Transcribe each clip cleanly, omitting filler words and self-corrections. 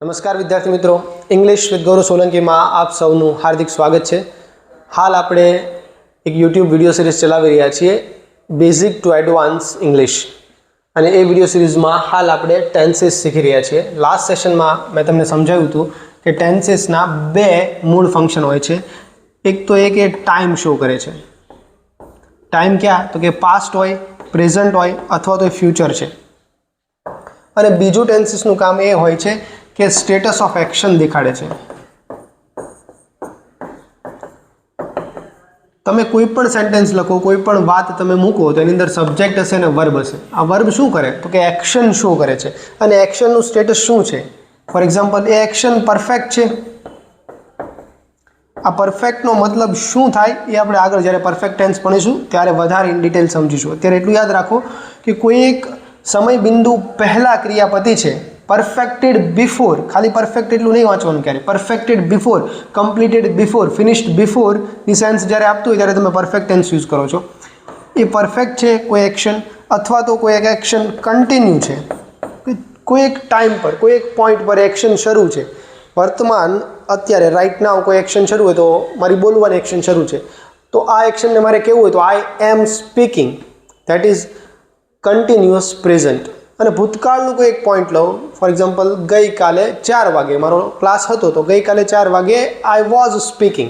નમસ્કાર વિદ્યાર્થી મિત્રો, ઇંગ્લિશ વિથ ગૌરવ સોલંકીમાં આપ સૌનું હાર્દિક સ્વાગત છે. હાલ આપણે એક યુટ્યુબ વિડીયો સિરીઝ ચલાવી રહ્યા છીએ, બેઝિક ટુ એડવાન્સ ઇંગ્લિશ, અને એ વિડીયો સિરીઝમાં હાલ આપણે ટેન્સીસ શીખી રહ્યા છીએ. લાસ્ટ સેશનમાં મેં તમને સમજાવ્યું હતું કે ટેન્સીસના બે મૂળ ફંક્શન હોય છે. એક તો એ કે ટાઈમ શો કરે છે. ટાઈમ ક્યાં? તો કે પાસ્ટ હોય, પ્રેઝન્ટ હોય અથવા તો ફ્યુચર છે. અને બીજું ટેન્સીસનું કામ એ હોય છે કે સ્ટેટસ ઓફ એક્શન દેખાડે છે. તમે કોઈ પણ સેન્ટેન્સ લખો, કોઈ પણ વાત તમે મૂકો તો એની અંદર સબ્જેક્ટ હશે અને વર્બ હશે. આ વર્બ શું કરે? તો કે એક્શન શો કરે છે. અને એક્શનનું સ્ટેટસ શું છે? For example, A action perfect છે. આ પરફેક્ટનો મતલબ શું થાય એ આપણે આગળ જ્યારે પરફેક્ટ ટેન્સ ભણીશું ત્યારે વધારે ઇન ડિટેલ સમજીશું. અત્યારે એટલું યાદ રાખો કે કોઈ એક સમય બિંદુ પહેલા ક્રિયાપતિ છે, પરફેક્ટેડ બિફોર, ખાલી પરફેક્ટ એટલું નહીં વાંચવાનું ક્યારે, perfected before, completed before, finished before ની સેન્સ જ્યારે આપતું હોય ત્યારે તમે પરફેક્ટ ટેન્સ યુઝ કરો છો. એ પરફેક્ટ છે કોઈ એક્શન, અથવા તો કોઈ એક એક્શન કન્ટિન્યુ છે, કોઈ એક ટાઈમ પર, કોઈ એક પોઈન્ટ પર એક્શન શરૂ છે. વર્તમાન, અત્યારે, રાઇટ નાઉ કોઈ એક્શન શરૂ હોય તો મારી બોલવાની એક્શન શરૂ છે, તો આ એક્શનને મારે કેવું હોય તો I am speaking, that is continuous present. અને ભૂતકાળનું કોઈ એક પોઈન્ટ લઉં, ફોર એક્ઝામ્પલ, ગઈકાલે 4 વાગે મારો ક્લાસ હતો તો ગઈકાલે 4 વાગે આઈ વોઝ સ્પીકિંગ.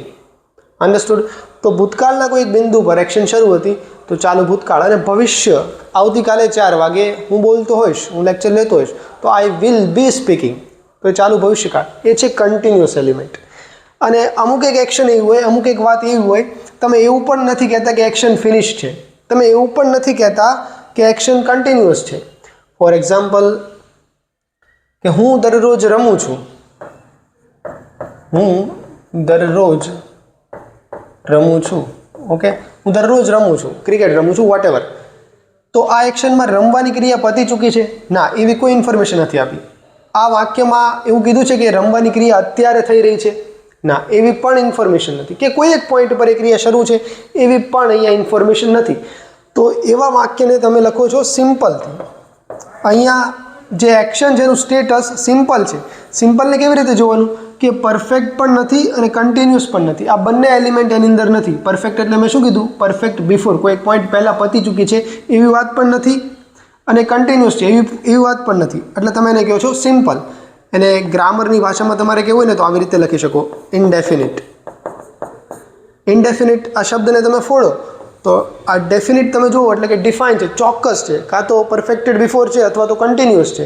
અન્ડરસ્ટુડ? તો ભૂતકાળના કોઈ એક બિંદુ પર એક્શન શરૂ હતી તો ચાલુ ભૂતકાળ. અને ભવિષ્ય, આવતીકાલે 4 વાગે હું બોલતો હોઈશ, હું લેક્ચર લેતો હોઈશ તો આઈ વિલ બી સ્પીકિંગ, તો એ ચાલુ ભવિષ્યકાળ. એ છે કન્ટિન્યુઅસ એલિમેન્ટ. અને અમુક એક એક્શન એવી હોય, અમુક એક વાત એવી હોય, તમે એવું પણ નથી કહેતા કે એક્શન ફિનિશ છે, તમે એવું પણ નથી કહેતા કે એક્શન કન્ટિન્યુઅસ છે. ફોર એક્ઝામ્પલ, કે હું દરરોજ રમું છું, હું દરરોજ રમું છું, ઓકે, હું દરરોજ રમું છું, ક્રિકેટ રમું છું, વોટ એવર. તો આ એક્શનમાં રમવાની ક્રિયા પતી ચૂકી છે? ના, એવી કોઈ ઇન્ફોર્મેશન નથી આપી. આ વાક્યમાં એવું કીધું છે કે રમવાની ક્રિયા અત્યારે થઈ રહી છે? ના, એવી પણ ઇન્ફોર્મેશન નથી. કે કોઈ એક પોઈન્ટ પર એ ક્રિયા શરૂ છે, એવી પણ અહીંયા ઇન્ફોર્મેશન નથી. તો એવા વાક્યને તમે લખો છો સિમ્પલથી. અહીંયા જે એક્શન જેનું સ્ટેટસ સિમ્પલ છે, સિમ્પલને કેવી રીતે જોવાનું કે પરફેક્ટ પણ નથી અને કન્ટિન્યુઅસ પણ નથી. આ બંને એલિમેન્ટ એની અંદર નથી. પરફેક્ટ એટલે મેં શું કીધું? પરફેક્ટ બિફોર, કોઈ એક પોઈન્ટ પહેલાં પતી ચૂકી છે એવી વાત પણ નથી, અને કન્ટિન્યુઅસ છે એવી વાત પણ નથી. એટલે તમે એને કહો છો સિમ્પલ. એને ગ્રામરની ભાષામાં તમારે કહેવું હોય ને તો આવી રીતે લખી શકો, ઇનડેફિનિટ. ઇનડેફિનિટ આ શબ્દને તમે ફોડો તો આ ડેફિનિટ તમે જુઓ એટલે કે ડિફાઇન છે, ચોક્કસ છે, કાં તો પરફેક્ટેડ બિફોર છે અથવા તો કન્ટિન્યુઅસ છે.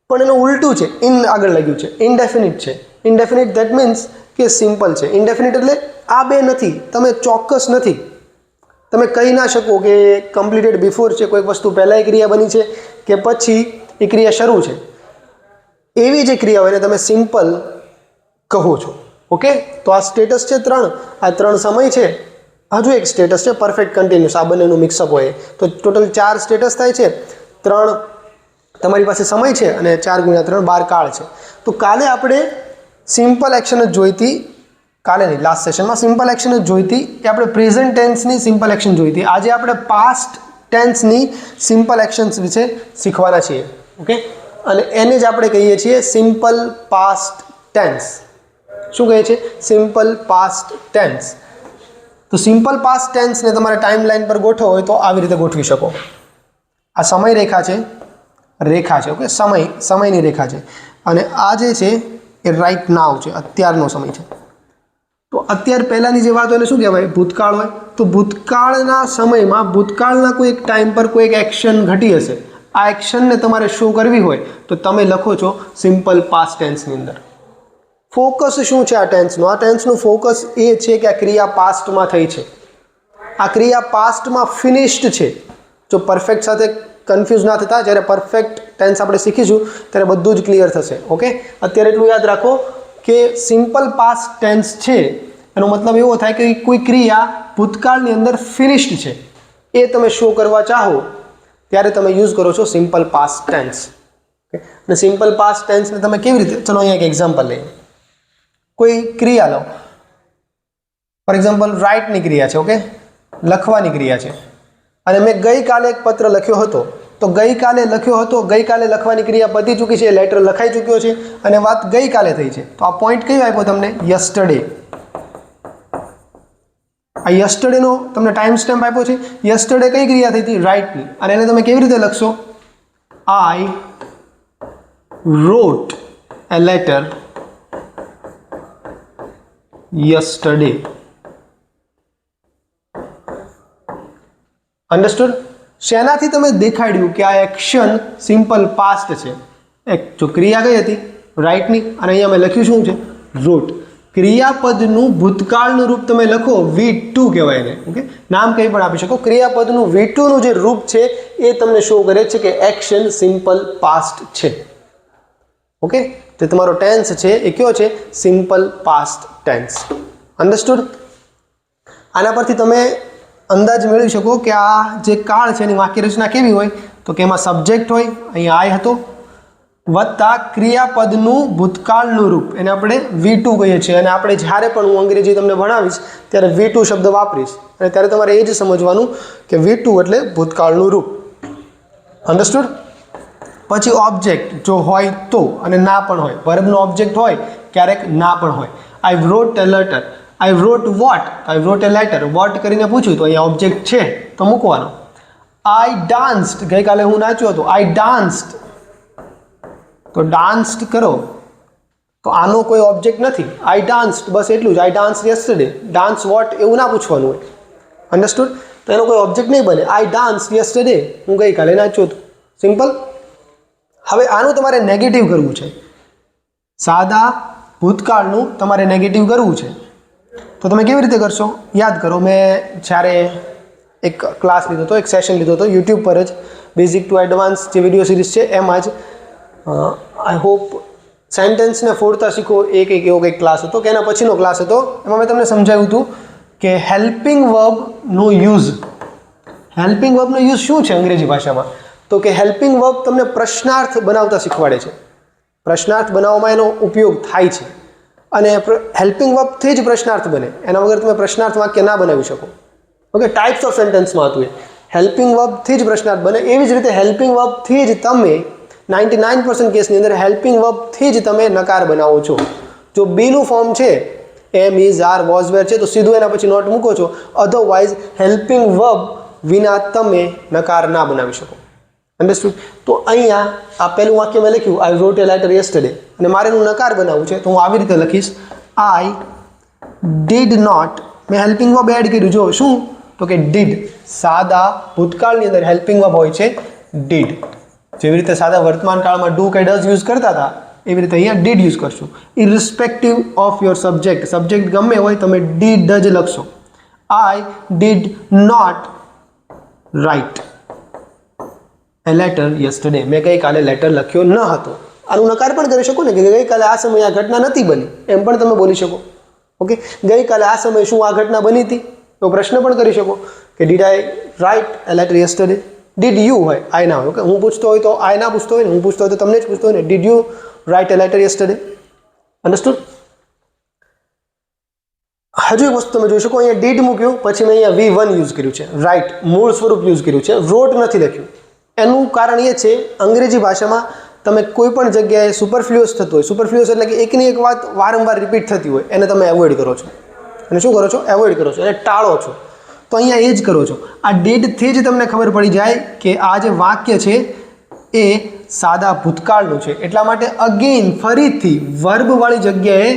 પણ એનું ઉલટું છે, ઇન આગળ લાગ્યું છે, ઇનડેફિનિટ છે. ઇનડેફિનિટ ધેટ મીન્સ કે સિમ્પલ છે. ઇનડેફિનિટ એટલે આ બે નથી, તમે ચોક્કસ નથી. તમે કહી ના શકો કે કમ્પ્લીટેડ બિફોર છે, કોઈ વસ્તુ પહેલાં એ ક્રિયા બની છે કે પછી એ ક્રિયા શરૂ છે. એવી જે ક્રિયા હોય એને તમે સિમ્પલ કહો છો. ઓકે, તો આ સ્ટેટસ છે 3, આ 3 સમય છે, હજુ એક સ્ટેટસ છે પરફેક્ટ કન્ટિન્યુઅસ. આ બંનેનું મિક્સઅપ હોય તો ટોટલ 4 સ્ટેટસ થાય છે. 3 તમારી પાસે સમય છે અને 4 × 3 12 કાળ છે. તો કાલે આપણે સિમ્પલ એક્શન જ જોઈતી, કાલે નહીં, લાસ્ટ સેશનમાં સિમ્પલ એક્શન જ જોઈતી, કે આપણે પ્રેઝન્ટ ટેન્સની સિમ્પલ એક્શન જોઈતી. આજે આપણે પાસ્ટ ટેન્સની સિમ્પલ એક્શન્સ વિશે શીખવાના છીએ. ઓકે, અને એને જ આપણે કહીએ છીએ સિમ્પલ પાસ્ટ ટેન્સ. શું કહીએ છીએ? Simple past tense. તો સિમ્પલ પાસ્ટ ટેન્સને તમારે ટાઈમ લાઈન પર ગોઠવો હોય તો આવી રીતે ગોઠવી શકો. આ સમય રેખા છે, ઓકે, સમયની રેખા છે. અને આ જે છે એ રાઇટ નાવ છે, અત્યારનો સમય છે. તો અત્યાર પહેલાંની જે વાત હોય એને શું કહેવાય? ભૂતકાળ હોય. તો ભૂતકાળના સમયમાં, ભૂતકાળના કોઈ એક ટાઈમ પર કોઈ એક એક્શન ઘટી હશે. આ એક્શનને તમારે શો કરવી હોય તો તમે લખો છો સિમ્પલ પાસ્ટ ટેન્સની અંદર. ફોકસ શું છે આ ટેન્સનું? આ ટેન્સનું ફોકસ એ છે કે આ ક્રિયા પાસ્ટમાં થઈ છે, આ ક્રિયા પાસ્ટમાં ફિનિશ્ડ છે. જો પરફેક્ટ સાથે કન્ફ્યુઝ ના થતા, જ્યારે પરફેક્ટ ટેન્સ આપણે શીખીશું ત્યારે બધું જ ક્લિયર થશે. ઓકે, અત્યારે એટલું યાદ રાખો કે સિમ્પલ પાસ્ટ ટેન્સ છે એનો મતલબ એવો થાય કે કોઈ ક્રિયા ભૂતકાળની અંદર ફિનિશ્ડ છે, એ તમે શો કરવા ચાહો ત્યારે તમે યુઝ કરો છો સિમ્પલ પાસ્ટ ટેન્સ. અને સિમ્પલ પાસ્ટ ટેન્સને તમે કેવી રીતે, ચલો અહીંયા એક એક્ઝામ્પલ લઈએ. કોઈ ક્રિયા લો, ફોર એક્ઝામ્પલ રાઇટની ક્રિયા છે, ઓકે, લખવાની ક્રિયા છે. અને મેં ગઈકાલે એક પત્ર લખ્યો હતો, તો ગઈકાલે લખ્યો હતો, ગઈકાલે લખવાની ક્રિયા પતી ચૂકી છે, લેટર લખાઈ ચૂક્યો છે અને વાત ગઈકાલે થઈ છે. તો આ પોઈન્ટ કયો આપ્યો તમને? યસ્ટરડે. આ યસ્ટરડેનો તમને ટાઈમ સ્ટેમ્પ આપ્યો છે. યસ્ટરડે કઈ ક્રિયા થઈ હતી? રાઇટની. અને એને તમે કેવી રીતે લખશો? આઈ wrote a letter yesterday. Understood? શેનાથી તમે દેખાડ્યું કે આ એક્શન સિમ્પલ પાસ્ટ છે? જો ક્રિયા કઈ હતી? રાઇટની. અને અહીંયા મેં લખ્યું શું છે? wrote. ક્રિયાપદનું ભૂતકાળનું રૂપ તમે લખો, V2 કહેવાય એને. ઓકે, નામ કંઈ પણ આપી શકો. ક્રિયાપદનું V2 નું જે રૂપ છે એ તમને શો કરે છે કે એક્શન સિમ્પલ પાસ્ટ છે. ઓકે, તો તમારો ટેન્સ છે એ કયો છે? Simple past tense. અન્ડરસ્ટુડ? આના પરથી તમે અંદાજ મેળવી શકો કે આ જે કાળ છે એની વાક્ય રચના કેવી હોય. તો કે એમાં સબ્જેક્ટ હોય, અહીંયા આઈ હતો, વત્તા ક્રિયાપદનું ભૂતકાળનું રૂપ, એને આપણે V2 કહીએ છીએ. અને આપણે જ્યારે પણ હું અંગ્રેજી તમને ભણાવીશ ત્યારે V2 શબ્દ વાપરીશ અને ત્યારે તમારે એ જ સમજવાનું કે V2 એટલે ભૂતકાળનું રૂપ. અન્ડરસ્ટુડ? પછી ઓબ્જેક્ટ જો હોય તો, અને ના પણ હોય. વર્બનો ઓબ્જેક્ટ હોય, ક્યારેક ના પણ હોય. આઈ wrote a letter. I wrote what? I wrote a letter. what કરીને પૂછ્યું તો અહીંયા ઓબ્જેક્ટ છે તો મૂકવાનો. આઈ danced. ગઈકાલે હું નાચ્યો હતો. આઈ danced. તો danced કરો તો આનો કોઈ ઓબ્જેક્ટ નથી. આઈ danced બસ એટલું જ. આઈ danced yesterday. dance what એવું ના પૂછવાનું હોય. અન્ડરસ્ટુડ? તો એનો કોઈ ઓબ્જેક્ટ નહીં બને. આઈ danced yesterday. હું ગઈકાલે નાચ્યો હતો. સિમ્પલ. હવે આનું તમારે નેગેટિવ કરવું છે. સાદા ભૂતકાળનું તમારે નેગેટિવ કરવું છે. તો તમે કેવી રીતે કરશો? યાદ કરો, મેં જ્યારે એક ક્લાસ લીધો હતો, એક સેશન લીધો હતો યુટ્યુબ પર જ, બેઝિક ટુ એડવાન્સ જે વિડીયો સિરીઝ છે એમાં જ. આઈ હોપ સેન્ટેન્સને ફોડતા શીખો એક એવો કંઈક ક્લાસ હતો કે એના પછીનો ક્લાસ હતો. એમાં મેં તમને સમજાવ્યું હતું કે હેલ્પિંગ વર્બનો યુઝ. હેલ્પિંગ વર્બનો યુઝ શું છે અંગ્રેજી ભાષામાં? તો કે હેલ્પિંગ વર્બ તમને પ્રશ્નાર્થ બનાવતા શીખવાડે છે. પ્રશ્નાર્થ બનાવવામાં એનો ઉપયોગ થાય છે અને હેલ્પિંગ વર્બથી જ પ્રશ્નાર્થ બને. એના વગર તમે પ્રશ્નાર્થ વાક્ય ના બનાવી શકો. ઓકે, ટાઈપ્સ ઓફ સેન્ટેન્સમાં હતું એ. હેલ્પિંગ વર્બથી જ પ્રશ્નાર્થ બને. એવી જ રીતે હેલ્પિંગ વર્બથી જ તમે 99% કેસની અંદર હેલ્પિંગ વર્બથી જ તમે નકાર બનાવો છો. જો બીનું ફોર્મ છે એમ, ઇઝ, આર, વોઝ, વેર છે તો સીધું એના પછી નોટ મૂકો છો. અધરવાઇઝ હેલ્પિંગ વર્બ વિના તમે નકાર ના બનાવી શકો. અન્ડરસ્ટુડ? તો અહીંયા આ પહેલું વાક્ય મેં લખ્યું, આઈ wrote a letter yesterday, અને મારે એનું નકાર બનાવવું છે તો હું આવી રીતે લખીશ, આઈ ડીડ નોટ. મેં હેલ્પિંગ વર્બ એડ કર્યું. જો શું? તો કે ડીડ. સાદા ભૂતકાળની અંદર હેલ્પિંગ વર્બ હોય છે ડીડ. જેવી રીતે સાદા વર્તમાન કાળમાં ડુ કે ડઝ યુઝ કરતા હતા એવી રીતે અહીંયા ડીડ યુઝ કરશું. Irrespective of your subject. Subject ગમે હોય તમે ડીડ જ લખશો. I did not write a letter yesterday. મેં ગઈકાલે લેટર લખ્યો ન હતો. આનું નકાર પણ કરી શકો ને કે ગઈકાલે આ સમયે આ ઘટના નથી બની, એમ પણ તમે બોલી શકો. ઓકે, ગઈકાલે આ સમયે શું આ ઘટના બની હતી તો પ્રશ્ન પણ કરી શકો કે did I write a letter yesterday. Did you હોય, આઈ ના હોય. ઓકે, હું પૂછતો હોય તો આઈ ના પૂછતો હોય ને, હું પૂછતો હોય તો તમને જ પૂછતો હોય ને. Did you write a letter yesterday? Understood? હજુ એક વસ્તુ તમે જોઈ શકો, અહીંયા ડીડ મૂક્યું, પછી મેં અહીંયા V1 યુઝ કર્યું છે. રાઇટ મૂળ સ્વરૂપ યુઝ કર્યું છે, wrote નથી લખ્યું. એનું કારણ એ છે અંગ્રેજી ભાષામાં તમે કોઈ પણ જગ્યાએ સુપરફ્લુઅસ થતું હોય, સુપરફ્લુઅસ એટલે કે એકની એક વાત વારંવાર રિપીટ થતી હોય, એને તમે એવોઇડ કરો છો. અને શું કરો છો? એવોઇડ કરો છો, એને ટાળો છો. તો અહીંયા એ જ કરો છો. આ ડીડથી જ તમને ખબર પડી જાય કે આ જે વાક્ય છે એ સાદા ભૂતકાળનું છે. એટલા માટે અગેન ફરીથી વર્બવાળી જગ્યાએ,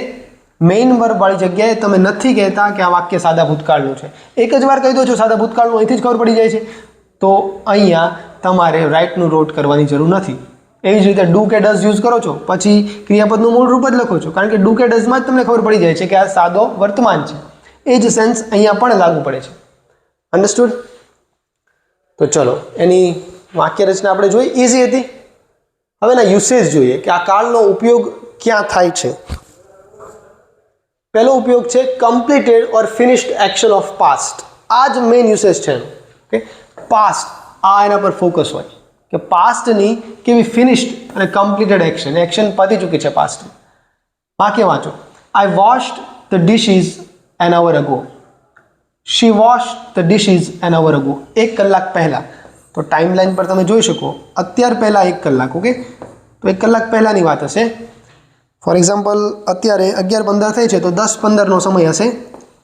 મેઇન વર્બવાળી જગ્યાએ તમે નથી કહેતા કે આ વાક્ય સાદા ભૂતકાળનું છે. એક જ વાર કહી દો છો સાદા ભૂતકાળનું, અહીંથી જ ખબર પડી જાય છે. તો અહીંયા તમારે રાઇટનું રોટ કરવાની જરૂર નથી. એવી જ રીતે ડુ કે ડઝ યુઝ કરો છો, પછી ક્રિયાપદનું મૂળ રૂપ જ લખો છો, કારણ કે ડુ કે ડઝમાં જ તમને ખબર પડી જાય છે કે આ સાદો વર્તમાન છે. એ જ સેન્સ અહીંયા પણ લાગુ પડે છે. અન્ડરસ્ટુડ? તો ચલો એની વાક્ય રચના આપણે જોઈ, ઇઝી હતી. હવે એના યુસેજ જોઈએ કે આ કાળનો ઉપયોગ ક્યાં થાય છે. પહેલો ઉપયોગ છે completed or finished action of past. આ જ મેઇન યુસેજ છે. ઓકે, પાસ્ટ, આ એના પર ફોકસ હોય કે પાસ્ટની કેવી ફિનિશ્ડ અને કમ્પ્લીટેડ એક્શન. એક્શન પતી ચૂકી છે પાસ્ટની. વાક્ય વાંચો. I washed the dishes an hour ago. She washed the dishes an hour ago. 1 કલાક પહેલાં. તો ટાઈમલાઈન પર તમે જોઈ શકો અત્યાર પહેલાં 1 કલાક. ઓકે, તો 1 કલાક પહેલાંની વાત હશે. ફોર એક્ઝામ્પલ અત્યારે 11:15 થઈ છે તો 10:15નો સમય હશે.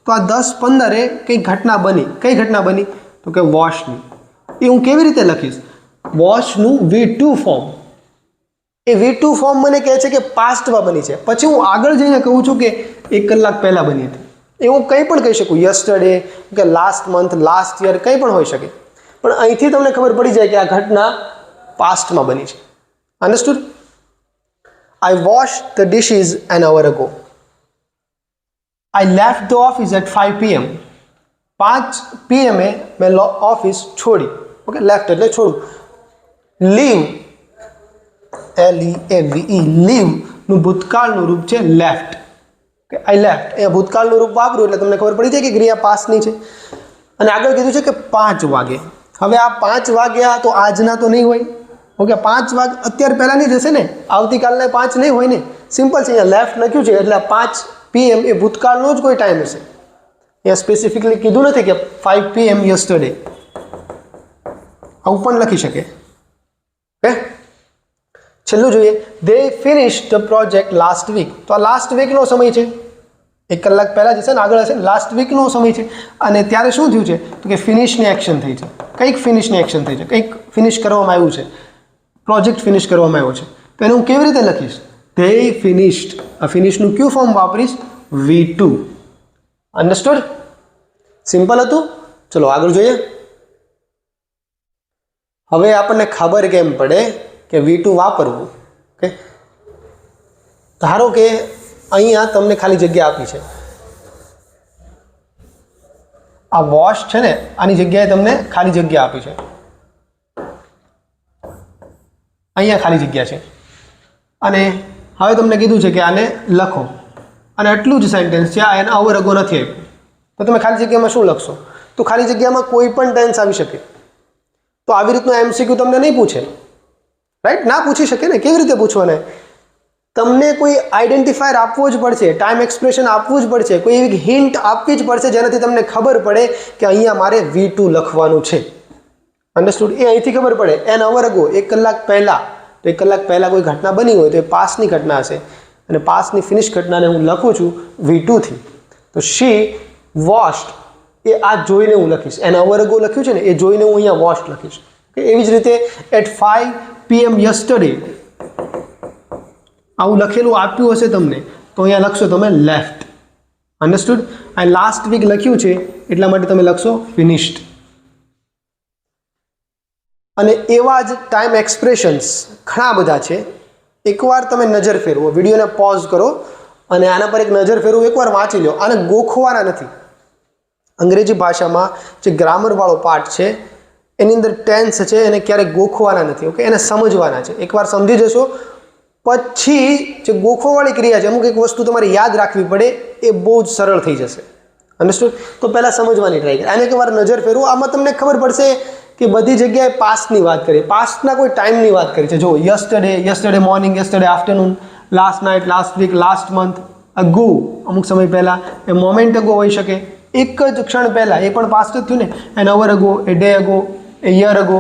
તો આ 10:15 કંઈ ઘટના બની. કઈ ઘટના બની? તો કે વોશની. એ હું કેવી રીતે લખીશ? વોશનું V2 ફોર્મ. એ V2 ફોર્મ મને કહે છે કે પાસ્ટમાં બની છે. પછી હું આગળ જઈને કહું છું કે 1 કલાક પહેલાં બની હતી. એ હું કંઈ પણ કહી શકું, યસ્ટરડે કે લાસ્ટ મંથ, લાસ્ટ યર, કંઈ પણ હોઈ શકે. પણ અહીંથી તમને ખબર પડી જાય કે આ ઘટના પાસ્ટમાં બની છે. Understood? I washed the dishes an hour ago. I left the office at 5 p.m. 5 p.m. મેં ઓફિસ છોડી. ઓકે, લેફ્ટ એટલે છોડું. લીવ, LEAVE, લીવનું ભૂતકાળનું રૂપ છે લેફ્ટ. કે આઈ લેફ્ટ. અહીંયા ભૂતકાળનું રૂપ વાપરું એટલે તમને ખબર પડી જાય કે ક્રિયા પાસ્ટની છે. અને આગળ કીધું છે કે 5 વાગે. હવે આ 5 વાગ્યા તો આજના તો નહીં હોય. ઓકે, 5 વાગે અત્યારે પહેલાંની જ હશે ને, આવતીકાલના 5 નહીં હોય ને. સિમ્પલ છે, અહીંયા લેફ્ટ લખ્યું છે એટલે 5 PM એ ભૂતકાળનો જ કોઈ ટાઈમ હશે. અહીંયા સ્પેસિફિકલી કીધું નથી કે 5 PM યસ્ટરડે. આવું પણ લખી શકે. ઓકે, છેલ્લું જોઈએ. They finish the project last week. તો આ લાસ્ટ વીકનો સમય છે. 1 કલાક પહેલાં જ હશે ને, આગળ હશે. લાસ્ટ વીકનો સમય છે. અને ત્યારે શું થયું છે? તો કે ફિનિશની એક્શન થઈ છે. કંઈક ફિનિશની એક્શન થઈ છે, કંઈક ફિનિશ કરવામાં આવ્યું છે, પ્રોજેક્ટ ફિનિશ કરવામાં આવ્યો છે. તો એને હું કેવી રીતે લખીશ? They finished. આ ફિનિશનું ક્યુ ફોર્મ વાપરીશ? V2. અન્ડરસ્ટુડ? સિમ્પલ હતું. ચલો આગળ જોઈએ. હવે આપણને ખબર કેમ પડે કે V2 વાપરવું? ઓકે, ધારો કે અહીંયા તમને ખાલી જગ્યા આપી છે. આ વોશ છે ને, આની જગ્યાએ તમને ખાલી જગ્યા આપી છે. અહીંયા ખાલી જગ્યા છે અને હવે તમને કીધું છે કે આને લખો અને આટલું જ સેન્ટેન્સ છે. આ એન અવર અગો નથી આપ્યું. તો તમે ખાલી જગ્યામાં શું લખશો? તો ખાલી જગ્યામાં કોઈ પણ ટેન્સ આવી શકે. તો આવી રીતનું MCQ તમને નહીં પૂછે, રાઈટ? ના પૂછી શકે ને. કેવી રીતે પૂછવાના? તમને કોઈ આઈડેન્ટિફાયર આપવો જ પડશે, ટાઈમ એક્સપ્રેશન આપવું જ પડશે, કોઈ એવી હિન્ટ આપવી જ પડશે જેનાથી તમને ખબર પડે કે અહીંયા મારે V2 લખવાનું છે. અન્ડરસ્ટુડ? એ અહીંથી ખબર પડે. એન અવર અગો, 1 કલાક પહેલાં. તો 1 કલાક પહેલાં કોઈ ઘટના બની હોય તો એ પાસ્ટની ઘટના હશે અને પાસ્ટની ફિનિશ ઘટનાને હું લખું છું V2 થી. તો શી વોશ્ડ, એ આ જોઈને હું લખીશ. એન અવર અગો લખ્યું છે ને, એ જોઈને હું અહીંયા વોશ્ડ લખીશ. એવી જ રીતે એટ 5 PM યસ્ટરડે આવું લખેલું આપ્યું હશે તમને તો અહીંયા લખશો તમે લેફ્ટ. અન્ડરસ્ટુડ? આ લાસ્ટ વીક લખ્યું છે એટલા માટે તમે લખશો ફિનિશ્ડ. અને એવા જ ટાઈમ એક્સપ્રેશન્સ ઘણા બધા છે. એકવાર તમે નજર ફેરવો, વિડીયોને પોઝ કરો અને આના પર એક નજર ફેરવો, એકવાર વાંચી લો. આને ગોખવાના નથી. અંગ્રેજી ભાષામાં જે ગ્રામરવાળો પાર્ટ છે એની અંદર ટેન્સ છે એને ક્યારેક ગોખવાના નથી. ઓકે, એને સમજવાના છે. એકવાર સમજી જશો પછી જે ગોખવાવાળી ક્રિયા છે, અમુક એક વસ્તુ તમારે યાદ રાખવી પડે, એ બહુ જ સરળ થઈ જશે. અન્ડરસ્ટુડ? તો પહેલાં સમજવાની ટ્રાય કરી. આને એકવાર નજર ફેરવો, આમાં તમને ખબર પડશે કે બધી જગ્યાએ પાસ્ટની વાત કરી, પાસ્ટના કોઈ ટાઈમની વાત કરી છે. જો yesterday, yesterday morning, yesterday afternoon, last night, last week, last month, ago અમુક સમય પહેલાં, એ મોમેન્ટ અગો હોઈ શકે, એક જ ક્ષણ પહેલાં, એ પણ પાસ્ટ જ થયું ને. An hour ago, a day ago, a year ago.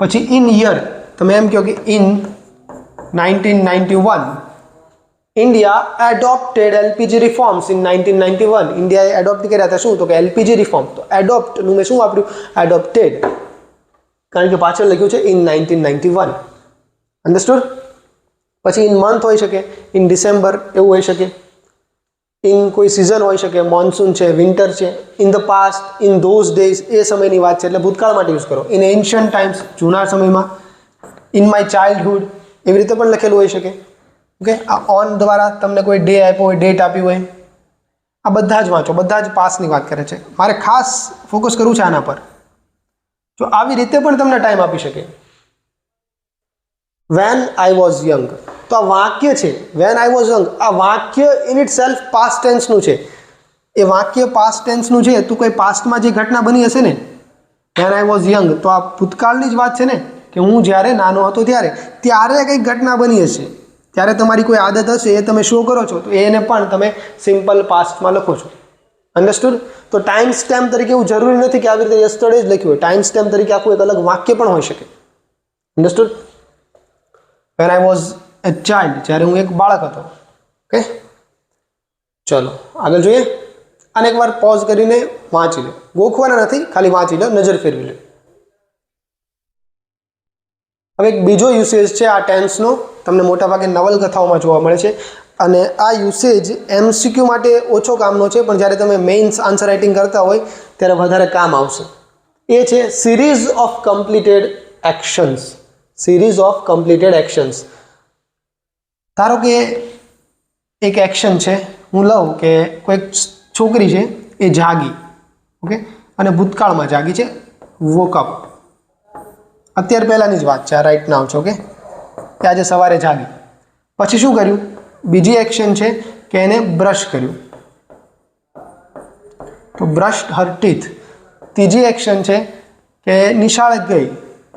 પછી ઇન યર, તમે એમ કહો કે in 1991 India adopted LPG reforms in 1991. ઇન્ડિયાએ એડોપ્ટ કર્યા હતા શું? તો કે LPG રિફોર્મ. તો એડોપ્ટનું મેં શું વાપર્યું? એડોપ્ટેડ, કારણ કે પાછળ લખ્યું છે ઇન 1991. અન્ડરસ્ટુડ? પછી ઇન મંથ હોઈ શકે, ઇન ડિસેમ્બર એવું હોઈ શકે, ઇન કોઈ સિઝન હોઈ શકે, મોન્સૂન છે, વિન્ટર છે, in the past, in those days, એ સમયની વાત છે એટલે ભૂતકાળ માટે યુઝ કરો. ઇન એન્શન્ટ ટાઈમ્સ, જૂના સમયમાં. ઇન માય ચાઇલ્ડહુડ એવી રીતે પણ લખેલું હોઈ શકે. ઓકે, આ ઓન દ્વારા તમને કોઈ ડે આપ્યો હોય, ડેટ આપી હોય, આ બધા જ વાંચો. બધા જ પાસની વાત કરે છે. મારે ખાસ ફોકસ કરવું છે આના પર. જો આવી રીતે પણ તમને ટાઈમ આપી શકે. વેન આઈ વોઝ યંગ, તો આ વાક્ય છે વેન આઈ વોઝ યંગ. આ વાક્ય ઇન ઇટ સેલ્ફ પાસ્ટ ટેન્સનું છે. એ વાક્ય પાસ્ટ ટેન્સનું છે તો કોઈ પાસ્ટમાં જે ઘટના બની હશે ને, વેન આઈ વોઝ યંગ, તો આ ભૂતકાળની જ વાત છે ને, કે હું જ્યારે નાનો હતો ત્યારે કંઈક ઘટના બની હશે, ત્યારે તમારી કોઈ આદત હશે, એ તમે શો કરો છો, તો એને પણ તમે સિમ્પલ પાસ્ટમાં લખો છો. અન્ડરસ્ટુડ? તો ટાઈમ સ્ટેમ્પ તરીકે એવું જરૂરી નથી કે આવી રીતે યસ્ટરડે જ લખ્યું હોય. ટાઈમ સ્ટેમ્પ તરીકે આખું એક અલગ વાક્ય પણ હોઈ શકે. Understood? When I was A child, જ્યારે હું એક બાળક હતો. ઓકે, ચલો આગળ જોઈએ. આને એકવાર પોઝ કરીને વાંચી લો. ગોખવાના નથી, ખાલી વાંચી લો, નજર ફેરવી લો. હવે એક બીજો યુસેજ છે આ ટેન્સનો, તમને મોટાભાગે નવલકથાઓમાં જોવા મળે છે. અને આ યુસેજ MCQ માટે ઓછો કામનો છે, પણ જ્યારે તમે મેઇન્સ આન્સર રાઇટિંગ કરતા હોય ત્યારે વધારે કામ આવશે. એ છે series of completed actions. Series of completed actions. ધારો કે એક એક્શન છે, હું લઉં કે કોઈક છોકરી છે એ જાગી, ઓકે, અને ભૂતકાળમાં જાગી છે, વોકઅપ. અત્યાર પહેલાંની જ વાત છે, આ રાઇટ નાવ છે, ઓકે, કે આજે સવારે જાગી. પછી શું કર્યું? બીજી એક્શન છે કે એને બ્રશ કર્યું, તો બ્રશ્ડ હર ટીથ. ત્રીજી એક્શન છે કે નિશાળે ગઈ,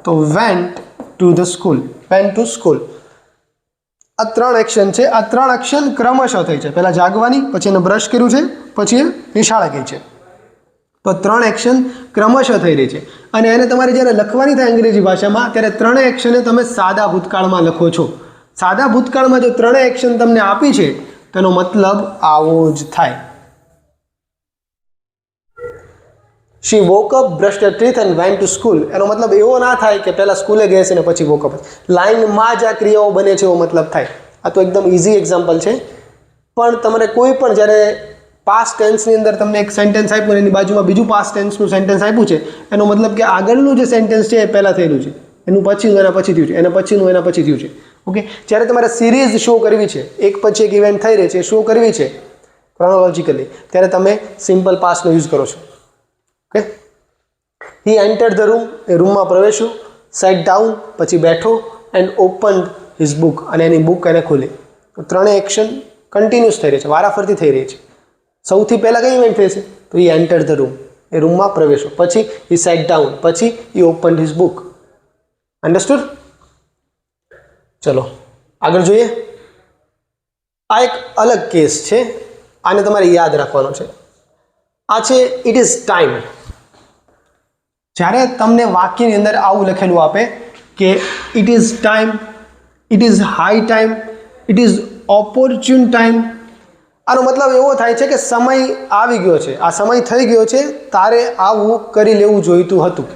તો went to the school, vent to school. આ 3 એક્શન છે. આ 3 એક્શન ક્રમશઃ થઈ છે. પહેલાં જાગવાની, પછી એને બ્રશ કર્યું છે, પછી એ નિશાળે ગઈ છે. તો 3 એક્શન ક્રમશઃ થઈ રહી છે. અને એને તમારે જ્યારે લખવાની થાય અંગ્રેજી ભાષામાં, ત્યારે 3 એક્શને તમે સાદા ભૂતકાળમાં લખો છો. સાદા ભૂતકાળમાં જો 3 એક્શન તમને આપી છે, તેનો મતલબ આવો જ થાય. She woke up, brushed her teeth and went to school. એનો મતલબ એવો ના થાય કે પહેલાં સ્કૂલે ગયા છે ને પછી વોક અપ. લાઇનમાં જ આ ક્રિયાઓ બને છે એવો મતલબ થાય. આ તો એકદમ ઇઝી એક્ઝામ્પલ છે. પણ તમારે કોઈ પણ જ્યારે પાસ્ટ ટેન્સની અંદર તમને એક સેન્ટેન્સ આપ્યું એની બાજુમાં બીજું પાસ્ટ ટેન્સનું સેન્ટેન્સ આપ્યું છે, એનો મતલબ કે આગળનું જે સેન્ટેન્સ છે એ પહેલાં થયેલું છે, એનું પછીનું એના પછી થયું છે, એના પછીનું એના પછી થયું છે. ઓકે, જ્યારે તમારે સિરીઝ શો કરવી છે, એક પછી એક ઇવેન્ટ થઈ રહી છે, શો કરવી છે ક્રોનોલોજીકલી, ત્યારે તમે સિમ્પલ પાસ્ટનો યુઝ કરો છો. Okay, he entered the room, એ રૂમમાં પ્રવેશ્યો. સેટ ડાઉન, પછી બેઠો. એન્ડ ઓપન્ડ હિઝ બુક, અને એની બુક એને ખોલી. તો 3 એક્શન કન્ટિન્યુઅસ થઈ રહી છે, વારાફરતી થઈ રહી છે. સૌથી પહેલાં કઈ ઇવેન્ટ થશે? તો હી એન્ટર્ડ ધ રૂમ, એ રૂમમાં પ્રવેશ્યો. પછી હી સેટ ડાઉન, પછી હી ઓપન્ડ હિઝ બુક. અન્ડરસ્ટુડ? ચલો આગળ જોઈએ. આ એક અલગ કેસ છે, આને તમારે યાદ રાખવાનો છે. આ છે ઇટ ઇઝ ટાઈમ. જ્યારે તમને વાક્યની અંદર આવું લખેલું આપે કે it is time, it is high time, it is opportune time, આનો મતલબ એવો થાય છે કે સમય આવી ગયો છે, આ સમય થઈ ગયો છે, તારે આવું કરી લેવું જોઈતું હતું.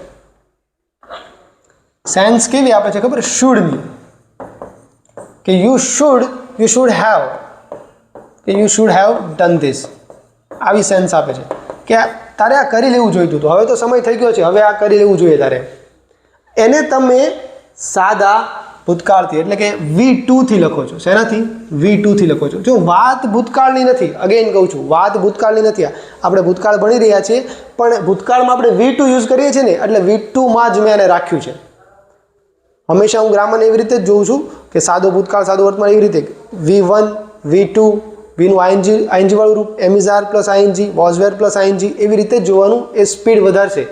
સેન્સ કેવી આપે છે ખબર? શુડની, કે યુ શુડ હેવ, કે you should have done this. આવી સેન્સ આપે છે કે તારે આ કરી લેવું જોઈતું હતું, હવે તો સમય થઈ ગયો છે, હવે આ કરી લેવું જોઈએ તારે. એને તમે સાદા ભૂતકાળથી એટલે કે V2 થી લખો છો. શેનાથી? V2 થી લખો છો. જો વાત ભૂતકાળની નથી, અગેન કહું છું, વાત ભૂતકાળની નથી. આપણે ભૂતકાળ ભણી રહ્યા છીએ, પણ ભૂતકાળમાં આપણે V2 યુઝ કરીએ છીએ ને, એટલે V2 માં જ મેં એને રાખ્યું છે. હંમેશા હું ગ્રામરને એવી રીતે જ જોઉં છું કે સાદો ભૂતકાળ, સાદો વર્તમાન, એવી રીતે V1, V2, વીનું આઈએનજી વાળું રૂપ, am is are plus ING, was were plus ING, એવી રીતે જ જોવાનું. એ સ્પીડ વધારશે,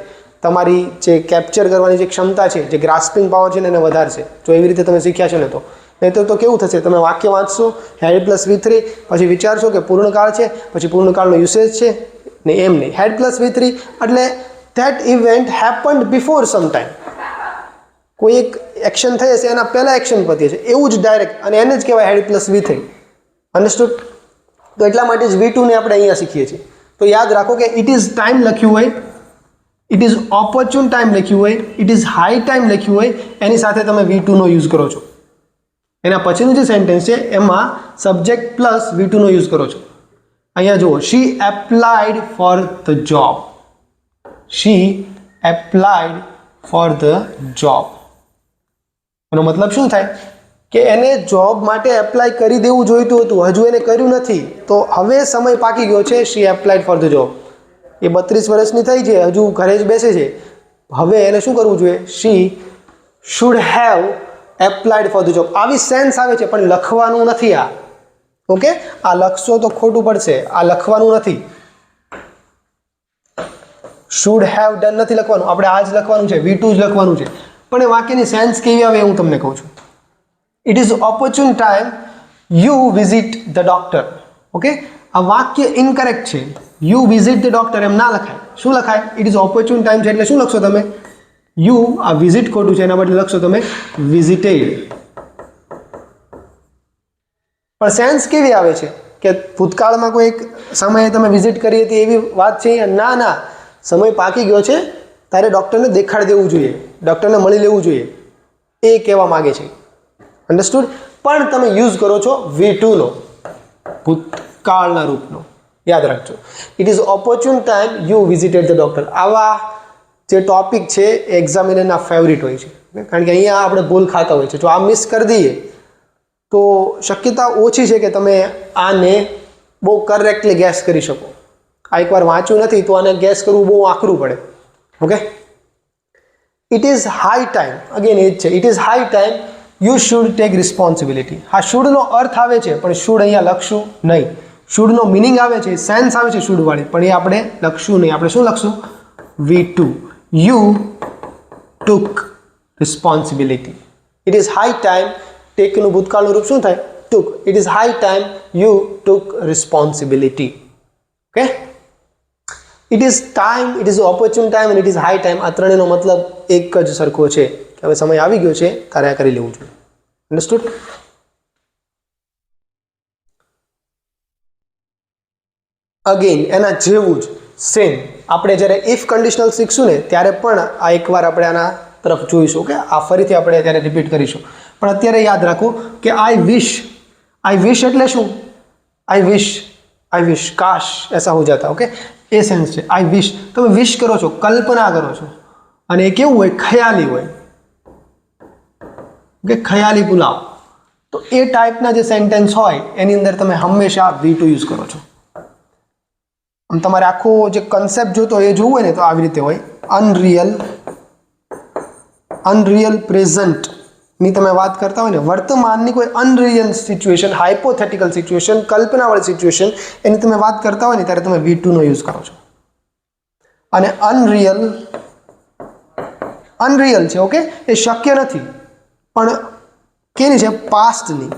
તમારી જે કેપ્ચર કરવાની જે ક્ષમતા છે, જે ગ્રાસ્પિંગ પાવર છે ને એને વધારશે, જો એવી રીતે તમે શીખ્યા છો ને તો. નહીં તો કેવું થશે? તમે વાક્ય વાંચશો, હેડ પ્લસ V3, પછી વિચારશો કે પૂર્ણકાળ છે, પછી પૂર્ણકાળનો યુસેજ છે ને, એમ નહીં. હેડ પ્લસ V3 એટલે that event happened before some time. કોઈ એક એક્શન થઈ હશે, એના પહેલાં એક્શન પતી છે, એવું જ ડાયરેક્ટ, અને એને જ કહેવાય હેડ પ્લસ V3. અન્ડરસ્ટુડ? તો એટલા માટે જ V2 ને આપણે અહીંયા શીખીએ છીએ. તો યાદ રાખો કે ઇટ ઇઝ ટાઈમ લખ્યું હોય, ઇટ ઇઝ ઓપોર્ચ્યુન ટાઈમ લખ્યું હોય, ઇટ ઇઝ હાઈ ટાઈમ લખ્યું હોય, એની સાથે તમે V2 નો યુઝ કરો છો. એના પછીનું જે સેન્ટેન્સ છે એમાં સબ્જેક્ટ પ્લસ V2 નો યુઝ કરો છો. અહીંયા જુઓ, she applied for the job. She applied for the job. એનો મતલબ શું થાય કે એને જોબ માટે એપ્લાય કરી દેવું જોઈતું હતું, હજુ એને કર્યું નથી, તો હવે સમય પાકી ગયો છે. શી એપ્લાઇડ ફોર ધ જોબ. એ 32 વર્ષની થઈ છે, હજુ ઘરે જ બેસે છે, હવે એને શું કરવું જોઈએ? She should have applied for the job. આવી સેન્સ આવે છે, પણ લખવાનું નથી આ. ઓકે, આ લખશો તો ખોટું પડશે, આ લખવાનું નથી. શુડ હેવ ડન નથી લખવાનું, આપણે આ જ લખવાનું છે, V2 જ લખવાનું છે. પણ એ વાક્યની સેન્સ કેવી આવે હું તમને કહું છું. It is opportune time you visit the doctor. Okay, આ વાક્ય ઇનકરેક્ટ છે. યુ વિઝિટ ધ ડોક્ટર એમ ના લખાય. શું લખાય? ઇટ ઇઝ ઓપોર્ચ્યુન ટાઈમ છે એટલે શું લખશો તમે? યુ, આ વિઝિટ ખોટું છે એના બદલે લખશો તમે વિઝિટેડ. પણ સેન્સ કેવી આવે છે કે ભૂતકાળમાં કોઈ એક સમયે તમે વિઝિટ કરી હતી એવી વાત છે? ના ના, સમય પાકી ગયો છે, તારે ડૉક્ટરને દેખાડી દેવું જોઈએ, ડૉક્ટરને મળી લેવું જોઈએ, એ કહેવા માગે છે. અન્ડરસ્ટુડ? પણ તમે યુઝ કરો છો V2 નો, ભૂતકાળના રૂપનો. યાદ રાખજો, it is opportune time you visited the doctor. આવા જે ટોપિક છે એ એક્ઝામિનરના ફેવરિટ હોય છે, કારણ કે અહીંયા આપણે ભૂલ ખાતા હોય છે. જો આ મિસ કરી દઈએ તો શક્યતા ઓછી છે કે તમે આને બહુ કરેક્ટલી ગેસ કરી શકો. આ એકવાર વાંચ્યું નથી તો આને ગેસ કરવું બહુ આકરું પડે. Okay, it is high time, again એ જ છે, it is high time you should take responsibility. હા, શુડનો અર્થ આવે છે પણ શુડ અહીંયા લખશું નહીં. શુડનો મિનિંગ આવે છે, સેન્સ આવે છે શુડવાળી, પણ એ આપણે લખશું નહીં. આપણે શું લખશું? V2. You took responsibility. It is high time, ટેકનું ભૂતકાળનું રૂપ શું થાય? Took. It is high time you took responsibility. Okay, it is time, it is opportune time અને ઇટ ઇઝ હાઈ ટાઈમ. આ ત્રણેયનો મતલબ એક જ સરખો છે કે હવે સમય આવી ગયો છે, તારે આ કરી લેવું જોઈએ. અન્ડરસ્ટુડ? અગેન એના જેવું જ સેમ આપણે જ્યારે ઇફ કન્ડિશનલ શીખશું ને ત્યારે પણ આ એકવાર આપણે આના તરફ જોઈશું. કે આ ફરીથી આપણે ત્યારે રિપીટ કરીશું. પણ અત્યારે યાદ રાખો કે આઈ વિશ. આઈ વિશ એટલે શું? આઈ વિશ કાશ એસા હો જાતા. ઓકે, એ સેન્સ છે આઈ વિશ. તમે વિશ કરો છો, કલ્પના કરો છો, અને એ કેવું હોય? ખ્યાલી હોય. કે ખ્યાલી પુલાવ. તો એ ટાઈપના જે સેન્ટેન્સ હોય એની અંદર તમે હંમેશા V2 યુઝ કરો છો. આમ તમારે આખો જે કન્સેપ્ટ જોતો એ જોવું હોય ને તો આવી રીતે હોય. અનરિયલ પ્રેઝન્ટની તમે વાત કરતા હોય ને, વર્તમાનની કોઈ unreal situation, hypothetical situation, કલ્પનાવાળી situation, એની તમે વાત કરતા હોય ને ત્યારે તમે V2 નો યુઝ કરો છો. અને અનરિયલ છે, ઓકે, એ શક્ય નથી, પણ કેની છે? પાસ્ટની.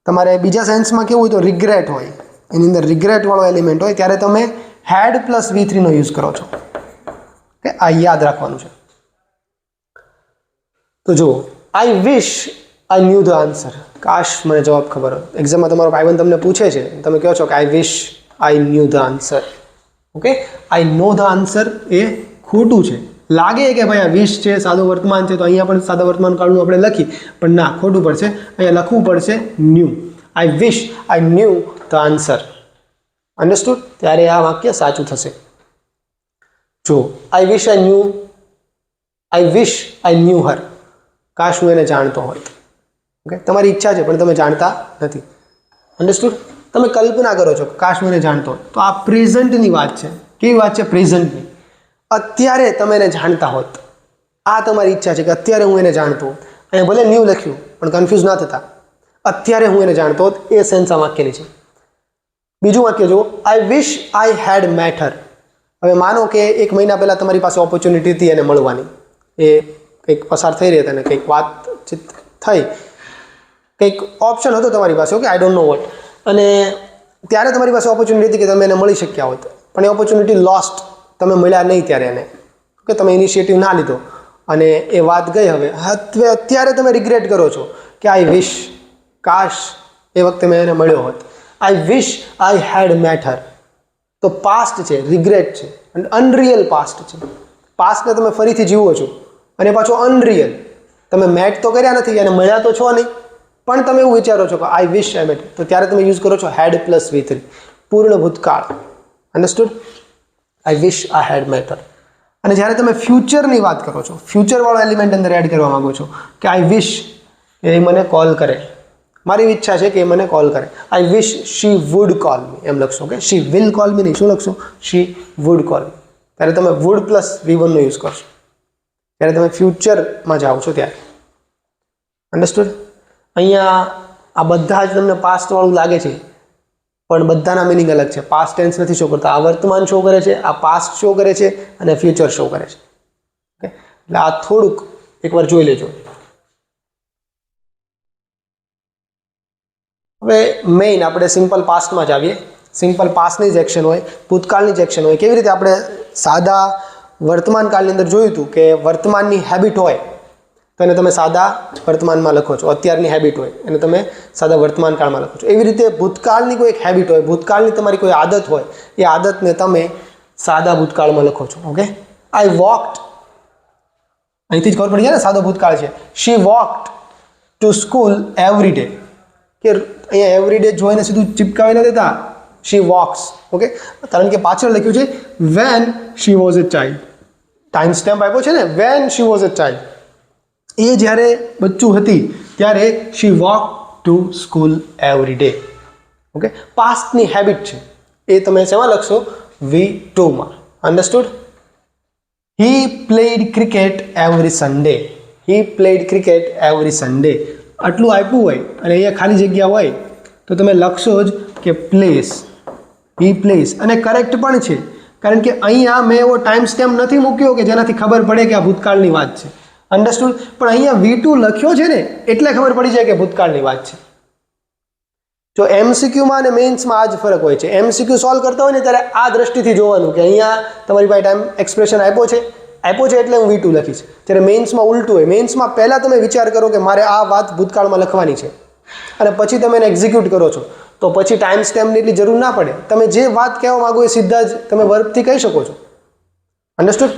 તમારે બીજા સેન્સમાં કેવું હોય તો રિગ્રેટ હોય, એની અંદર રિગ્રેટ વાળો એલિમેન્ટ હોય ત્યારે તમે had plus V3 no use કરો છો. ઓકે, આ યાદ રાખવાનું છે. તો જુઓ, આઈ wish I knew the answer. કાશ મને જવાબ ખબર હોય. એક્ઝામમાં તમારો ભાઈબંધ તમને પૂછે છે, તમે કહો છો કે I wish I knew the answer. Okay, I know the answer એ ખોટું છે. લાગે કે ભાઈ આ વિશ છે, સાદું વર્તમાન છે, તો અહીંયા પણ સાદા વર્તમાન કાળનું આપણે લખી, પણ ના, ખોટું પડશે. અહીંયા લખવું પડશે new. I wish I knew the answer. Understood? ત્યારે આ વાક્ય સાચું થશે. જો આઈ વિશ આઈ ન્યૂ હર. કાશ હું એને જાણતો હોત. ઓકે, તમારી ઈચ્છા છે પણ તમે જાણતા નથી. અન્ડરસ્ટુડ? તમે કલ્પના કરો છો કાશ હું એને જાણતો હોત. તો આ પ્રેઝન્ટની વાત છે. કેવી વાત છે? પ્રેઝન્ટની. અત્યારે તમે એને જાણતા હોત. આ તમારી ઈચ્છા છે કે અત્યારે હું એને જાણતો હોત. અહીંયા ભલે ન્યૂ લખ્યું પણ કન્ફ્યુઝ ના થતા. અત્યારે હું એને જાણતો હોત, એ સેન્સ આ વાક્યની છે. બીજું વાક્ય જુઓ, આઈ વિશ આઈ હેડ મેટ હર. હવે માનો કે 1 મહિના પહેલાં તમારી પાસે ઓપોર્ચ્યુનિટી હતી એને મળવાની, એ કંઈક પસાર થઈ રહી હતી અને કંઈક વાતચીત થઈ, કંઈક ઓપ્શન હતો તમારી પાસે, okay, I don't know what, અને ત્યારે તમારી પાસે ઓપોર્ચ્યુનિટી હતી કે તમે એને મળી શક્યા હોત, પણ એ ઓપોર્ચ્યુનિટી લોસ્ટ. તમે મળ્યા નહીં ત્યારે એને, ઓકે, તમે ઇનિશિયેટિવ ના લીધો અને એ વાત ગઈ. હવે અત્યારે તમે રિગ્રેટ કરો છો કે આઈ વિશ, કાશ એ વખતે મેં એને મળ્યો હોત. આઈ વિશ આઈ હેડ મેટ હર. તો પાસ્ટ છે, રિગ્રેટ છે, અને અનરિયલ પાસ્ટ છે. પાસ્ટને તમે ફરીથી જીવો છો અને પાછો અનરિયલ. તમે મેટ તો કર્યા નથી અને મળ્યા તો છો નહીં, પણ તમે એવું વિચારો છો કે આઈ વિશ આઈ મેટ, તો ત્યારે તમે યુઝ કરો છો હેડ પ્લસ V3, પૂર્ણ ભૂતકાળ. અન્ડરસ્ટુડ? આઈ વિશ આઈ હેડ મેટ હર. અને જ્યારે તમે ફ્યુચરની વાત કરો છો, ફ્યુચરવાળો એલિમેન્ટ અંદર એડ કરવા માંગો છો કે આઈ વિશ એ મને કોલ કરે, મારી ઈચ્છા છે કે એ મને કોલ કરે. આઈ વિશ શી વુડ કોલ મી, એમ લખશો. Okay, she will call me નહીં, શું લખશો? She would call me. ત્યારે તમે વુડ પ્લસ V1 નો યુઝ કરશો ત્યારે તમે ફ્યુચરમાં જાઓ છો ત્યારે. અન્ડરસ્ટુડ? અહીંયા આ બધા જ તમને પાસ્ટવાળું લાગે છે, પણ બધાના મિનિંગ અલગ છે. પાસ્ટ ટેન્સ નથી શો કરતા, આ વર્તમાન શો કરે છે, આ પાસ્ટ શો કરે છે, અને ફ્યુચર શો કરે છે. ઓકે, એટલે આ થોડુંક એકવાર જોઈ લેજો. હવે મેઇન આપણે સિમ્પલ પાસ્ટમાં જ આવીએ. સિમ્પલ પાસ્ટની જ એક્શન હોય, ભૂતકાળની જ એક્શન હોય. કેવી રીતે આપણે સાદા વર્તમાન કાળની અંદર જોયું હતું કે વર્તમાનની હેબિટ હોય તો એને તમે સાદા વર્તમાનમાં લખો છો, અત્યારની હેબિટ હોય એને તમે સાદા વર્તમાન કાળમાં લખો છો. એવી રીતે ભૂતકાળની કોઈ એક હેબિટ હોય, ભૂતકાળની તમારી કોઈ આદત હોય, એ આદતને તમે સાદા ભૂતકાળમાં લખો છો. ઓકે, આઈ વોકડ, અહીંથી જ ખબર પડી જાય ને સાદો ભૂતકાળ છે. She walked to school every day, કે અહીંયા એવરી ડે જોઈને સીધું ચિપકાવી ન દેતા, શી વોક્સ. ઓકે, કારણ કે પાછળ લખ્યું છે when she was a child. Time stamp આપ્યો છે ને, when she was a child. એ જ્યારે બચ્ચું હતી ત્યારે she walk to school every day. Okay, પાસ્ટની હેબિટ છે એ તમે શેમાં લખશો? V2માં. Understood? He played cricket every Sunday. He played cricket every Sunday. આટલું આપ્યું હોય અને અહીંયા ખાલી જગ્યા હોય તો તમે લખશો જ કે પ્લેસ. હી પ્લેસ. અને કરેક્ટ પણ છે કારણ કે અહીંયા મેં એવો ટાઈમ સ્ટેમ્પ નથી મૂક્યો કે જેનાથી ખબર પડે કે આ ભૂતકાળની વાત છે. અન્ડરસ્ટુડ? પણ અહીંયા V2 લખ્યો છે ને એટલે ખબર પડી જાય કે ભૂતકાળની વાત છે. જો MCQમાં અને મેઇન્સમાં આ જ ફરક હોય છે. MCQ સોલ્વ કરતા હોય ને ત્યારે આ દ્રષ્ટિથી જોવાનું કે અહીંયા તમારી પાસે ટાઈમ એક્સપ્રેશન આપ્યો છે એટલે હું V2 લખીશ. જ્યારે મેઇન્સમાં ઉલટું હોય. મેઇન્સમાં પહેલાં તમે વિચાર કરો કે મારે આ વાત ભૂતકાળમાં લખવાની છે અને પછી તમે એને એક્ઝિક્યુટ કરો છો તો પછી ટાઈમ સ્ટેમ્પની એટલી જરૂર ના પડે. તમે જે વાત કહેવા માગો એ સીધા જ તમે વર્બથી કહી શકો છો. અન્ડરસ્ટુડ?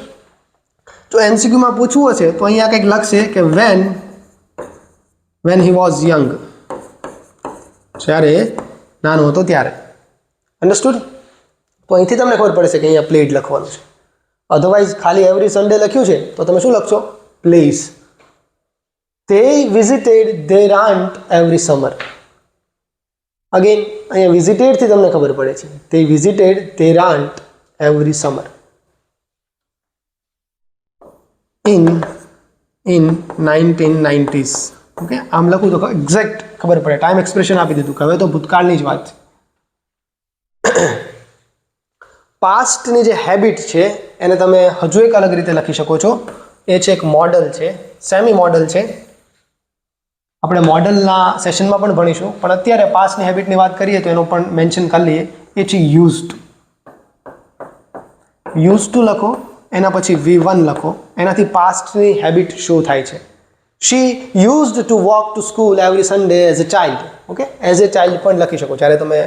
જો MCQમાં પૂછવું હશે તો અહીંયા કંઈક લખશે કે વેન હી વોઝ યંગ, જ્યારે નાનો હતો ત્યારે. અન્ડરસ્ટુડ? તો અહીંથી તમને ખબર પડશે કે અહીંયા પ્લેડ લખવાનું છે. અધરવાઇઝ ખાલી એવરી સન્ડે લખ્યું છે તો તમે શું લખશો? Place. They visited their aunt every summer. Again અહીંયા વિઝિટેડ થી તમને ખબર પડે છે. They visited their aunt every summer. In 1990s. Okay, આમ લખું તો એક્ઝેક્ટ ખબર પડે. ટાઈમ એક્સપ્રેશન આપી દીધું કે હવે તો ભૂતકાળની જ વાત છે. પાસ્ટની જે હેબિટ છે એને તમે હજુ એક અલગ રીતે લખી શકો છો. એ છે એક મોડલ છે, સેમી મોડલ છે. આપણે મોડલના સેશનમાં પણ ભણીશું, પણ અત્યારે પાસ્ટની હેબિટની વાત કરીએ તો એનું પણ મેન્શન કરી લઈએ. એ છે યુઝ ટુ. યુઝ ટુ લખો, એના પછી V1 લખો. એનાથી પાસ્ટની હેબિટ શું થાય છે? She used to walk to school every Sunday as a child. Okay, as a child પણ લખી શકો. જ્યારે તમે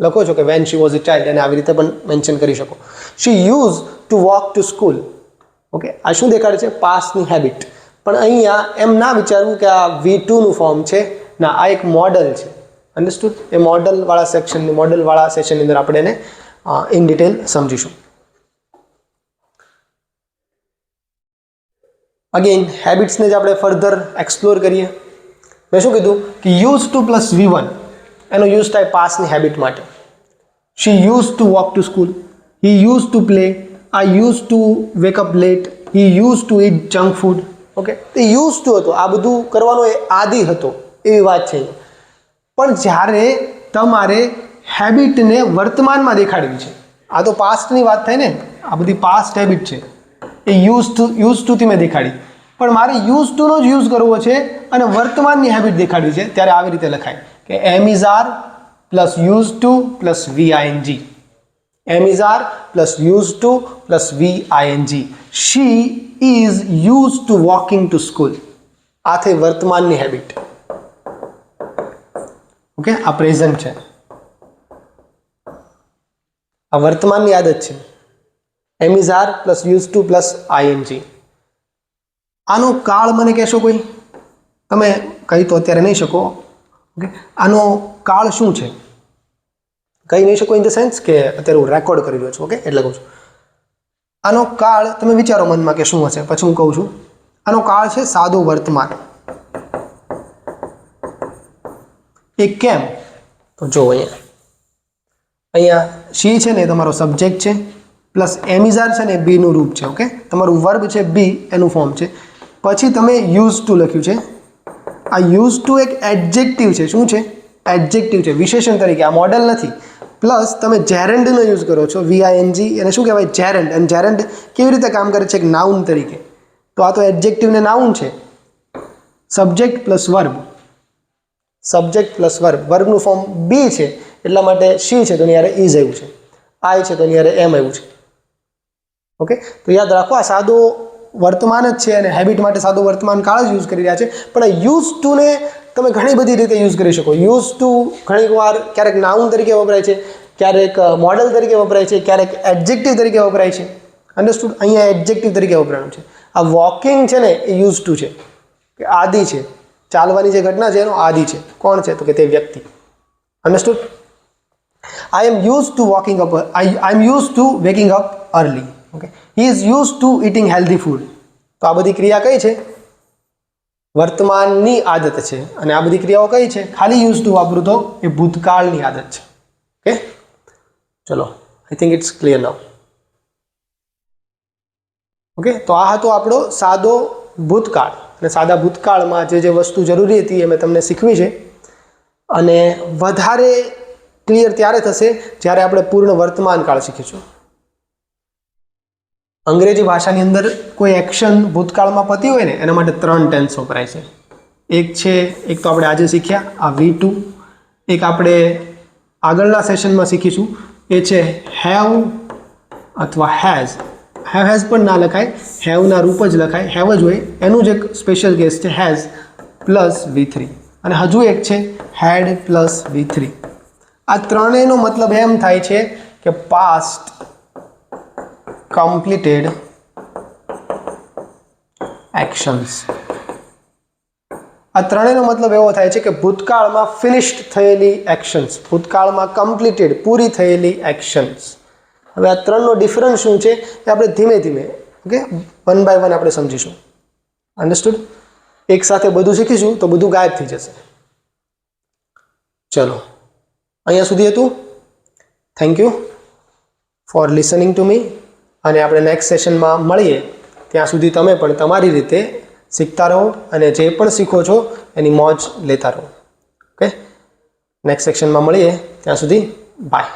લખો છો કે when she was a child અને આવી રીતે પણ મેન્શન કરી શકો. She use to walk to school. Okay, આ શું દેખાડે છે? પાસ્ટની હેબિટ. પણ અહીંયા એમ ના વિચારવું કે આ V2નું ફોર્મ છે. ના, આ એક મોડલ છે. અન્ડરસ્ટુડ? એ મોડલવાળા સેશનની અંદર આપણે એને ઇન ડિટેલ સમજીશું. અગેન હેબિટ્સને જ આપણે ફર્ધર એક્સપ્લોર કરીએ. મેં શું કીધું કે યુઝ ટુ પ્લસ V1 એનો યુઝ થાય પાસ્ટની હેબિટ માટે. She use to walk to school. He use to play. I use to wake up late. He use to eat junk food. Okay, એ યુઝ ટુ હતો. આ બધું કરવાનો એ આદિ હતો એવી વાત છે. પણ જ્યારે તમારે હેબિટને વર્તમાનમાં દેખાડવી છે, આ તો પાસ્ટની વાત થાય ને, આ બધી પાસ્ટ હેબિટ છે. એ યુઝ ટુથી મેં દેખાડી, પણ મારે યુઝ ટુનો જ યુઝ કરવો છે અને વર્તમાનની હેબિટ દેખાડવી છે. ત્યારે આવી રીતે લખાય કે am is are plus use to plus VING. Am is are plus use to plus VING. She is use to walking to school. આ થઈ વર્તમાનની હેબિટ. ઓકે, આ પ્રેઝન્ટ છે, આ વર્તમાનની આદત છે. Am is are plus use to plus ING. આનો કાળ મને કહેશો કોઈ? તમે કહી તો અત્યારે નહીં શકો. ઓકે, આનો કાળ શું છે? કહી નહીં શકો ઇન ધ સેન્સ કે અત્યારે હું રેકોર્ડ કરી રહ્યો છું. ઓકે, એટલે કહું છું આનો કાળ તમે વિચારો મનમાં કે શું હશે, પછી હું કહું છું. આનો કાળ છે સાદું વર્તમાન. એ કેમ? તો જો અહીંયા શી છે ને એ તમારો સબ્જેક્ટ છે, પ્લસ એમ ઇઝ આર છે ને એ બીનું રૂપ છે. ઓકે, તમારું વર્બ છે બી, એનું ફોર્મ છે. પછી તમે યુઝ ટુ લખ્યું છે. આ યુઝ ટુ એક એડજેક્ટિવ છે. શું છે? એડજેક્ટિવ છે, વિશેષણ તરીકે. આ મોડલ નથી. પ્લસ તમે જેરેન્ડનો યુઝ કરો છો, VING. એને શું કહેવાય? જેરેન્ડ. અને જેરેન્ડ કેવી રીતે કામ કરે છે? એક નાઉન તરીકે. તો આ તો એડજેક્ટિવ ને નાઉન છે. Subject plus verb. Subject plus verb, વર્બનું ફોર્મ બી છે એટલા માટે શી છે તો એની યારે ઇઝ આવ્યું છે, આઈ છે તો એની યારે એમ આવ્યું છે. ઓકે, તો યાદ રાખો આ સાદો વર્તમાન જ છે અને હેબિટ માટે સાદો વર્તમાન કાળ જ યુઝ કરી રહ્યા છે. પણ આ યુઝ ટુને તમે ઘણી બધી રીતે યુઝ કરી શકો. યુઝ ટુ ઘણીક વાર ક્યારેક નાઉન તરીકે વપરાય છે, ક્યારેક મોડલ તરીકે વપરાય છે, ક્યારેક એડજેક્ટિવ તરીકે વપરાય છે. અન્ડરસ્ટુડ? અહીંયા એડજેક્ટિવ તરીકે વપરાયું છે. આ વોકિંગ છે ને એ યુઝ ટુ છે, કે આદિ છે, ચાલવાની જે ઘટના છે એનો આદિ છે. કોણ છે તો કે તે વ્યક્તિ. Understood? I am use to walking up, I am use to waking up early. Okay, he is use to eating healthy food. તો આ બધી ક્રિયા કઈ છે? વર્તમાનની આદત છે. અને આ બધી ક્રિયાઓ કઈ છે? ખાલી યુઝ ટુ વાપરું તો એ ભૂતકાળની આદત છે. ઓકે, ચલો, I think it's clear now. Okay, તો આ હતો આપણો સાદો ભૂતકાળ. અને સાદા ભૂતકાળમાં જે જે વસ્તુ જરૂરી હતી એ મેં તમને શીખવી છે. અને વધારે ક્લિયર ત્યારે થશે જ્યારે આપણે પૂર્ણ વર્તમાન કાળ શીખીશું. અંગ્રેજી ભાષાની અંદર કોઈ એક્શન ભૂતકાળમાં પતી હોય ને એના માટે 3 ટેન્સ વપરાય છે. એક તો આપણે આજે શીખ્યા આ V2, એક આપણે આગળના સેશનમાં શીખીશું એ છે હેવ અથવા હેઝ. હેઝ પણ ના લખાય, હેવના રૂપ જ લખાય, હેવ જ હોય. એનું જ એક સ્પેશિયલ કેસ છે હેઝ પ્લસ V3. અને હજુ એક છે હેડ પ્લસ V3. આ ત્રણેયનો મતલબ એમ થાય છે કે પાસ્ટ completed actions. આ ત્રણેયનો મતલબ એવો થાય છે કે ભૂતકાળમાં ફિનિશ્ડ થયેલી એક્શન્સ, ભૂતકાળમાં કમ્પ્લીટેડ પૂરી થયેલી એક્શન્સ. હવે આ ત્રણનો ડિફરન્સ શું છે એ આપણે ધીમે ધીમે ઓકે વન બાય વન આપણે સમજીશું. અન્ડરસ્ટુડ? એક સાથે બધું શીખીશું તો બધું ગાયબ થઈ જશે. ચલો, અહીંયા સુધી હતું. Thank you for listening to me. અને આપણે નેક્સ્ટ સેશનમાં મળીએ. ત્યાં સુધી તમે પણ તમારી રીતે શીખતા રહો અને જે પણ શીખો છો એની મોજ લેતા રહો. ઓકે, નેક્સ્ટ સેશનમાં મળીએ. ત્યાં સુધી બાય.